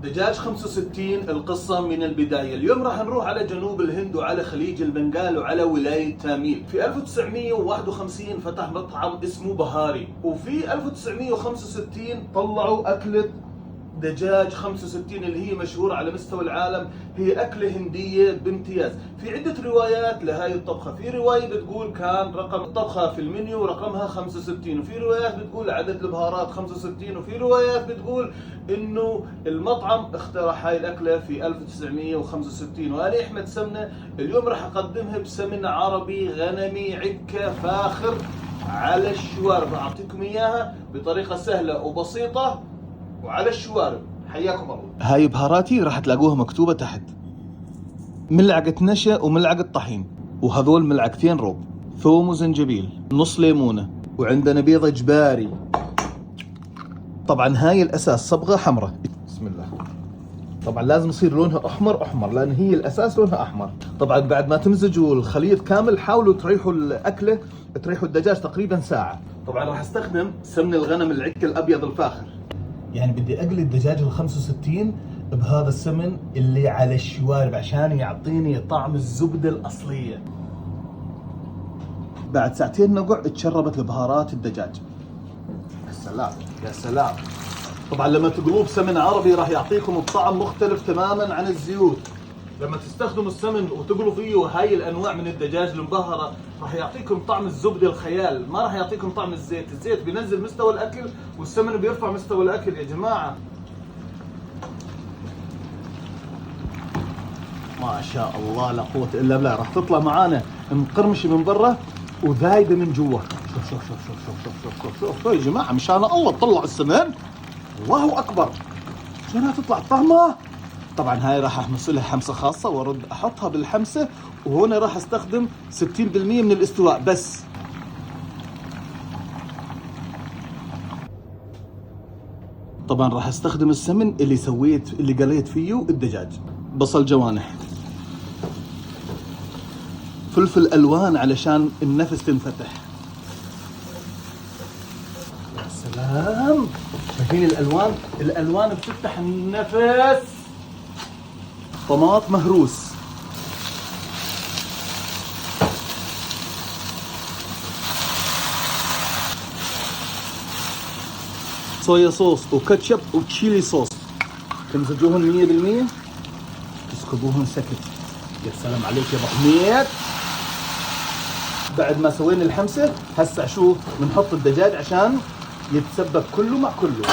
دجاج 65 القصة من البداية. اليوم راح نروح على جنوب الهند وعلى خليج البنغال وعلى ولاية تاميل. في 1951 فتح مطعم اسمه بهاري، وفي 1965 طلعوا أكلة دجاج 65 اللي هي مشهورة على مستوى العالم. هي أكلة هندية بامتياز. في عدة روايات لهاي الطبخة. في رواية بتقول كان رقم الطبخة في المنيو رقمها 65، وفي روايات بتقول عدد البهارات 65، وفي روايات بتقول إنه المطعم اخترع هاي الأكلة في 1965. وأنا أحمد سمنة اليوم راح أقدمها بسمن عربي غنمي عكة فاخر على الشوارب. أعطيكم إياها بطريقة سهلة وبسيطة وعلى الشوارب. حياكم الله. هاي بهاراتي راح تلاقوها مكتوبة تحت: ملعقة نشا وملعقة طحين، وهذول ملعقتين روب، ثوم وزنجبيل، نص ليمونة، وعندنا بيضة جباري. طبعا هاي الأساس صبغة حمراء. بسم الله. طبعا لازم يصير لونها أحمر لأن هي الأساس لونها أحمر. طبعا بعد ما تمزجوا الخليط كامل حاولوا تريحوا الأكلة، تريحوا الدجاج تقريبا ساعة. طبعا راح استخدم سمن الغنم العكة الأبيض الفاخر. يعني بدي اقلي الدجاج ال 65 بهذا السمن اللي على الشوارب عشان يعطيني طعم الزبدة الأصلية. بعد ساعتين نقع تشربت البهارات الدجاج. يا سلام يا سلام. طبعا لما تقلوه بسمن عربي راح يعطيكم الطعم مختلف تماما عن الزيوت. لما تستخدموا السمن وتقلوا فيه هاي الانواع من الدجاج المبهره راح يعطيكم طعم الزبده الخيال، ما راح يعطيكم طعم الزيت. الزيت بينزل مستوى الاكل والسمن بيرفع مستوى الاكل يا جماعه. ما شاء الله لا قوه الا بالله. راح تطلع معانا مقرمشه من برا وذايبه من جوا. شوف شوف شوف شوف شوف شوف شوف شوف شوف يا جماعه، مشان الله طلع السمن. الله اكبر، شلونها تطلع طعمه. طبعا هاي راح احمس لها حمسه خاصه وارد احطها بالحمسه، وهنا راح استخدم 60% من الاستواء بس. طبعا راح استخدم السمن اللي قليت فيه الدجاج. بصل جوانح، فلفل الوان علشان النفس تنفتح. يا سلام، شايفين الالوان؟ الالوان بتفتح النفس. طماط مهروس، صويا صوص وكاتشب وتشيلي صوص. تمزجوهم 100%، تسكبوهم سكت. يا سلام عليك يا ابو حميد. بعد ما سوينا الحمسه هسه شو بنحط الدجاج عشان يتسبك كله مع كله.